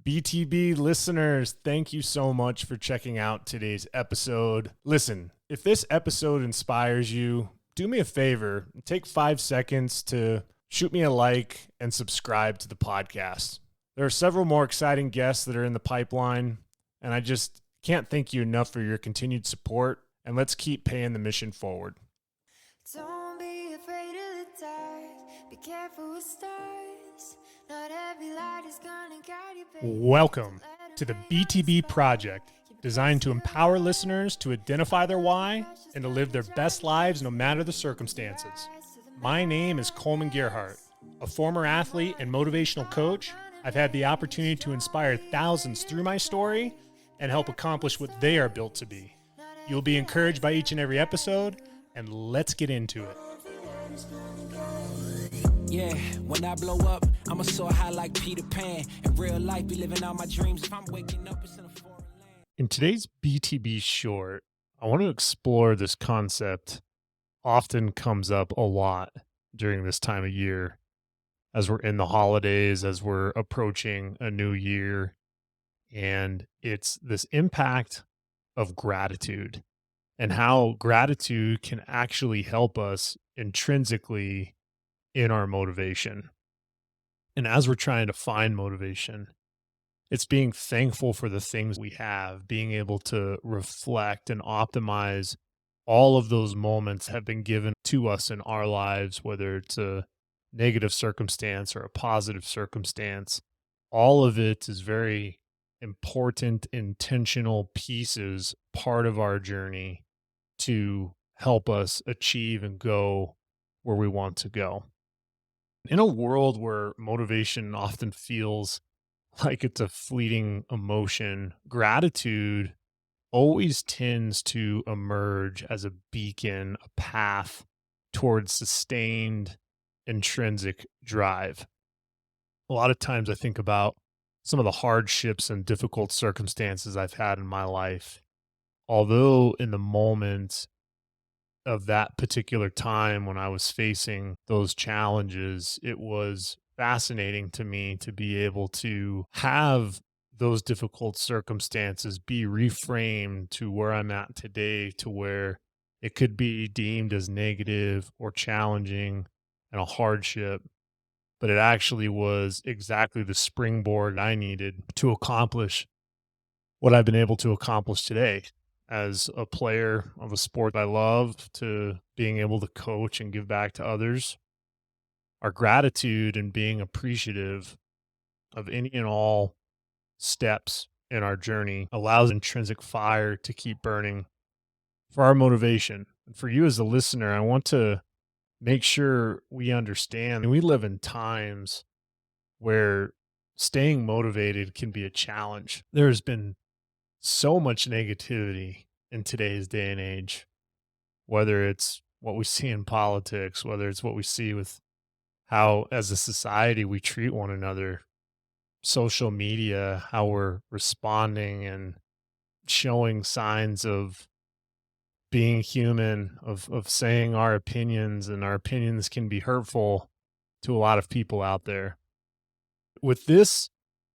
BTB listeners, thank you so much for checking out today's episode. Listen, if this episode inspires you, do me a favor, take 5 seconds to shoot me a like and subscribe to the podcast. There are several more exciting guests that are in the pipeline, and I just can't thank you enough for your continued support, and let's keep paying the mission forward. Don't be afraid of the dark. Be careful with stars. Not every light is gonna guide you. Welcome to the BTB Project, designed to empower listeners to identify their why and to live their best lives no matter the circumstances. My name is Kollman Gearhart, a former athlete and motivational coach. I've had the opportunity to inspire thousands through my story and help accomplish what they are built to be. You'll be encouraged by each and every episode, and let's get into it. Yeah, when I blow up, I'ma soar high like Peter Pan. In real life, be living out my dreams. If I'm waking up, it's in a foreign land. In today's BTB Short, I want to explore this concept. Often comes up a lot during this time of year as we're in the holidays, as we're approaching a new year. And it's this impact of gratitude and how gratitude can actually help us intrinsically in our motivation. And as we're trying to find motivation, it's being thankful for the things we have, being able to reflect and optimize all of those moments have been given to us in our lives, whether it's a negative circumstance or a positive circumstance. All of it is very important, intentional pieces, part of our journey to help us achieve and go where we want to go. In a world where motivation often feels like it's a fleeting emotion, gratitude always tends to emerge as a beacon, a path towards sustained intrinsic drive. A lot of times I think about some of the hardships and difficult circumstances I've had in my life. Although in the moment of that particular time when I was facing those challenges, it was fascinating to me to be able to have those difficult circumstances be reframed to where I'm at today, to where it could be deemed as negative or challenging and a hardship, but it actually was exactly the springboard I needed to accomplish what I've been able to accomplish today as a player of a sport I love, to being able to coach and give back to others. Our gratitude and being appreciative of any and all steps in our journey allows intrinsic fire to keep burning for our motivation. And for you as a listener, I want to make sure we understand we live in times where staying motivated can be a challenge. There's been so much negativity in today's day and age, whether it's what we see in politics, whether it's what we see with how as a society we treat one another, social media, how we're responding and showing signs of being human, of saying our opinions, and our opinions can be hurtful to a lot of people out there. With this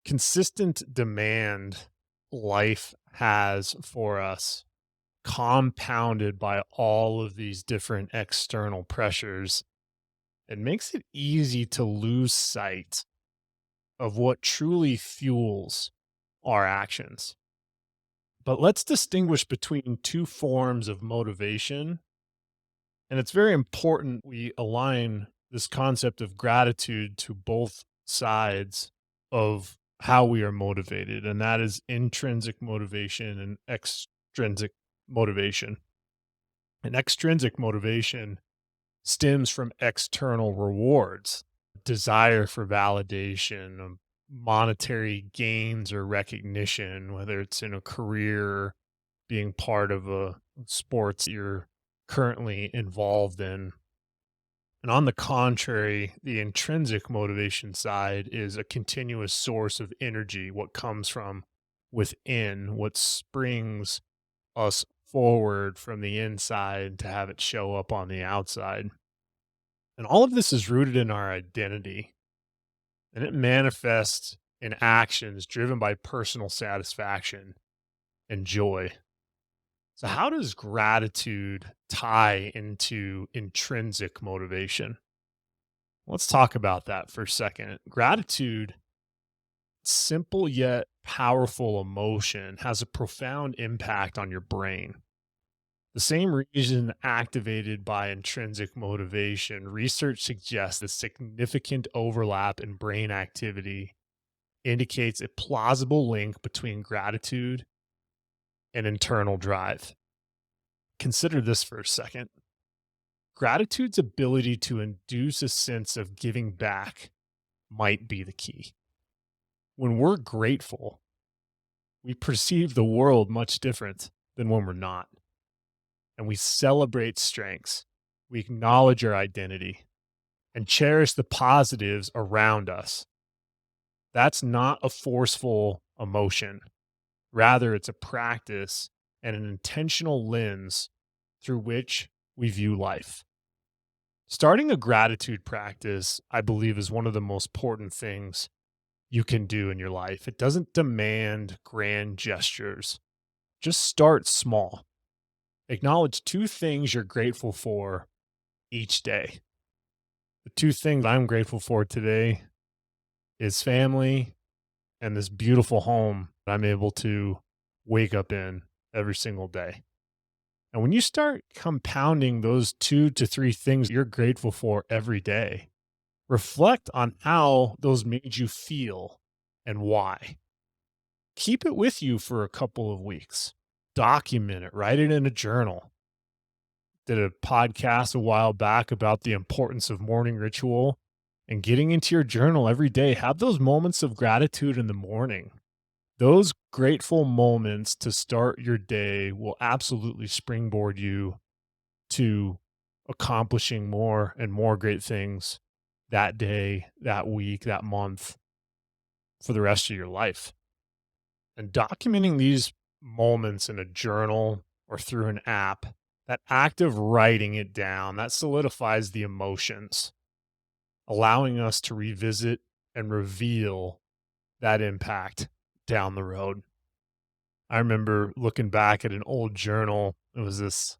consistent demand life has for us, compounded by all of these different external pressures, it makes it easy to lose sight of what truly fuels our actions. But let's distinguish between two forms of motivation. And it's very important we align this concept of gratitude to both sides of how we are motivated. And that is intrinsic motivation and extrinsic motivation. And extrinsic motivation stems from external rewards, desire for validation, monetary gains or recognition, whether it's in a career, being part of a sports you're currently involved in. And on the contrary, the intrinsic motivation side is a continuous source of energy, what comes from within, what springs us forward from the inside to have it show up on the outside. And all of this is rooted in our identity, and it manifests in actions driven by personal satisfaction and joy. So, how does gratitude tie into intrinsic motivation? Let's talk about that for a second. Gratitude, simple yet powerful emotion, has a profound impact on your brain. The same reason activated by intrinsic motivation, research suggests a significant overlap in brain activity indicates a plausible link between gratitude and internal drive. Consider this for a second. Gratitude's ability to induce a sense of giving back might be the key. When we're grateful, we perceive the world much different than when we're not. And we celebrate strengths, we acknowledge our identity, and cherish the positives around us. That's not a forceful emotion. Rather, it's a practice and an intentional lens through which we view life. Starting a gratitude practice, I believe, is one of the most important things you can do in your life. It doesn't demand grand gestures. Just start small. Acknowledge two things you're grateful for each day. The two things I'm grateful for today is family and this beautiful home that I'm able to wake up in every single day. And when you start compounding those 2 to 3 things you're grateful for every day, reflect on how those made you feel and why. Keep it with you for a couple of weeks. Document it, write it in a journal. Did a podcast a while back about the importance of morning ritual and getting into your journal every day. Have those moments of gratitude in the morning. Those grateful moments to start your day will absolutely springboard you to accomplishing more and more great things that day, that week, that month, for the rest of your life. And documenting these moments in a journal or through an app, that act of writing it down, that solidifies the emotions, allowing us to revisit and reveal that impact down the road. I remember looking back at an old journal. It was this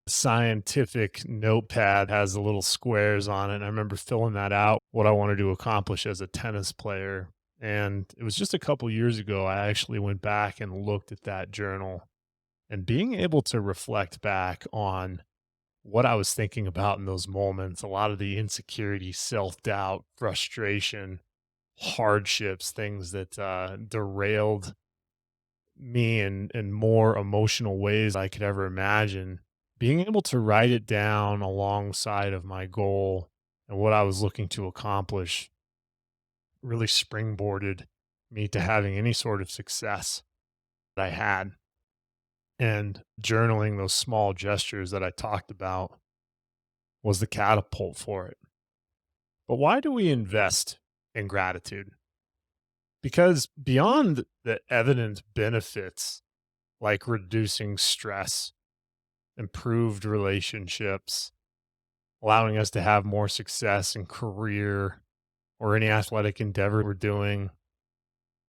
scientific notepad, has the little squares on it. And I remember filling that out, what I wanted to accomplish as a tennis player. And it was just a couple years ago, I actually went back and looked at that journal, and being able to reflect back on what I was thinking about in those moments, a lot of the insecurity, self-doubt, frustration, hardships, things that derailed me in more emotional ways I could ever imagine. Being able to write it down alongside of my goal and what I was looking to accomplish really springboarded me to having any sort of success that I had. And journaling those small gestures that I talked about was the catapult for it. But why do we invest in gratitude? Because beyond the evident benefits like reducing stress, improved relationships, allowing us to have more success in career or any athletic endeavor we're doing,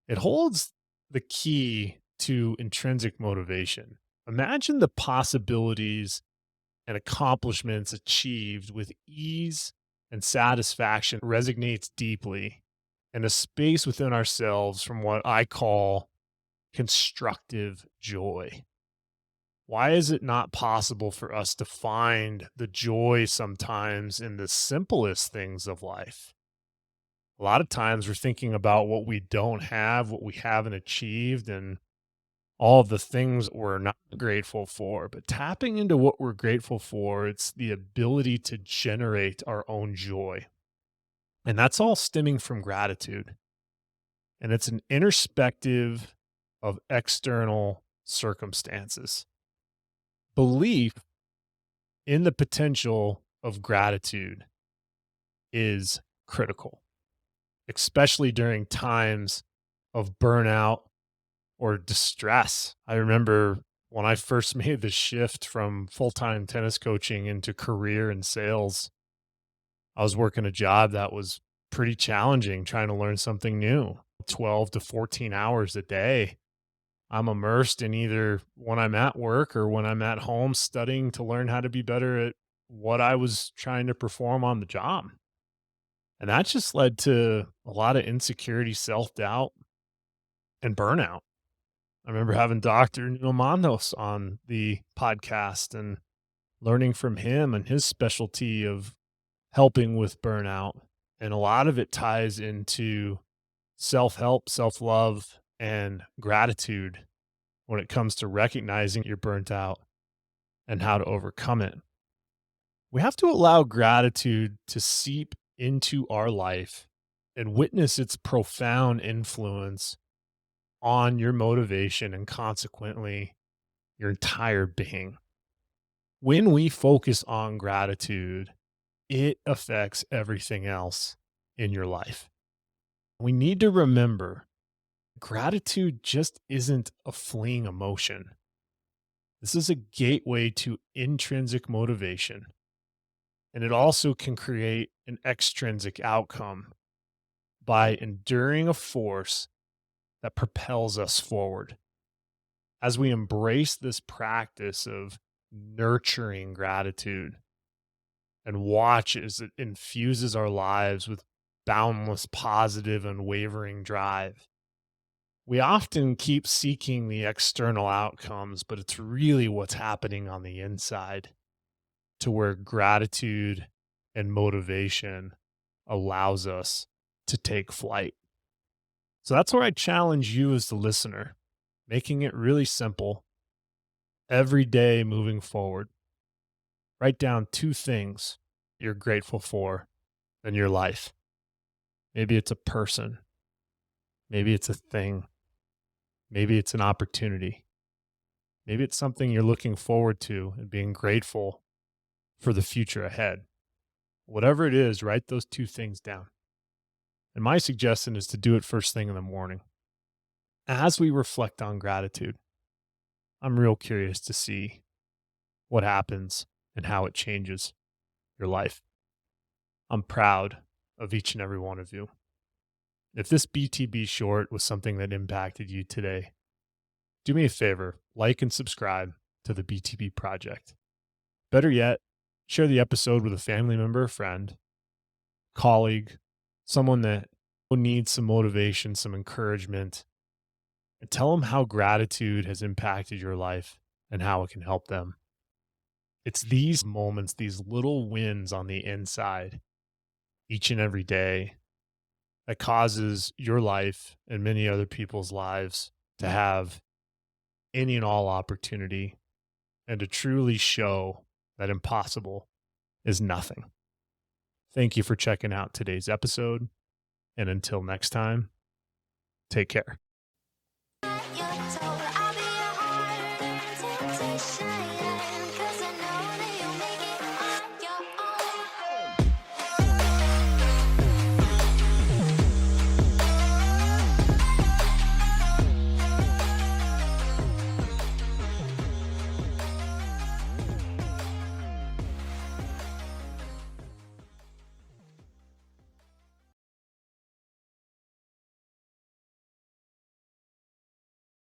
it holds the key to intrinsic motivation. Imagine the possibilities and accomplishments achieved with ease and satisfaction resonates deeply, and a space within ourselves from what I call constructive joy. Why is it not possible for us to find the joy sometimes in the simplest things of life? A lot of times we're thinking about what we don't have, what we haven't achieved, and all of the things we're not grateful for. But tapping into what we're grateful for, it's the ability to generate our own joy. And that's all stemming from gratitude. And it's an introspective of external circumstances. Belief in the potential of gratitude is critical, especially during times of burnout or distress. I remember when I first made the shift from full-time tennis coaching into career and sales, I was working a job that was pretty challenging, trying to learn something new. 12 to 14 hours a day. I'm immersed in either when I'm at work or when I'm at home studying to learn how to be better at what I was trying to perform on the job. And that just led to a lot of insecurity, self doubt, and burnout. I remember having Dr. Neil Mondos on the podcast and learning from him and his specialty of helping with burnout. And a lot of it ties into self help, self love, and gratitude when it comes to recognizing you're burnt out and how to overcome it. We have to allow gratitude to seep into our life and witness its profound influence on your motivation and consequently your entire being. When we focus on gratitude, it affects everything else in your life. We need to remember gratitude just isn't a fleeting emotion. This is a gateway to intrinsic motivation, and it also can create an extrinsic outcome by enduring a force that propels us forward. As we embrace this practice of nurturing gratitude and watch as it infuses our lives with boundless, positive, unwavering drive, we often keep seeking the external outcomes, but it's really what's happening on the inside to where gratitude and motivation allows us to take flight. So that's where I challenge you as the listener, making it really simple. Every day moving forward, write down 2 things you're grateful for in your life. Maybe it's a person. Maybe it's a thing. Maybe it's an opportunity. Maybe it's something you're looking forward to and being grateful for the future ahead. Whatever it is, write those 2 things down. And my suggestion is to do it first thing in the morning. As we reflect on gratitude, I'm real curious to see what happens and how it changes your life. I'm proud of each and every one of you. If this BTB short was something that impacted you today, do me a favor, like and subscribe to the BTB Project. Better yet, share the episode with a family member, a friend, colleague, someone that needs some motivation, some encouragement, and tell them how gratitude has impacted your life and how it can help them. It's these moments, these little wins on the inside each and every day that causes your life and many other people's lives to have any and all opportunity and to truly show that impossible is nothing. Thank you for checking out today's episode. And until next time, take care. You're told I'll be a hard temptation.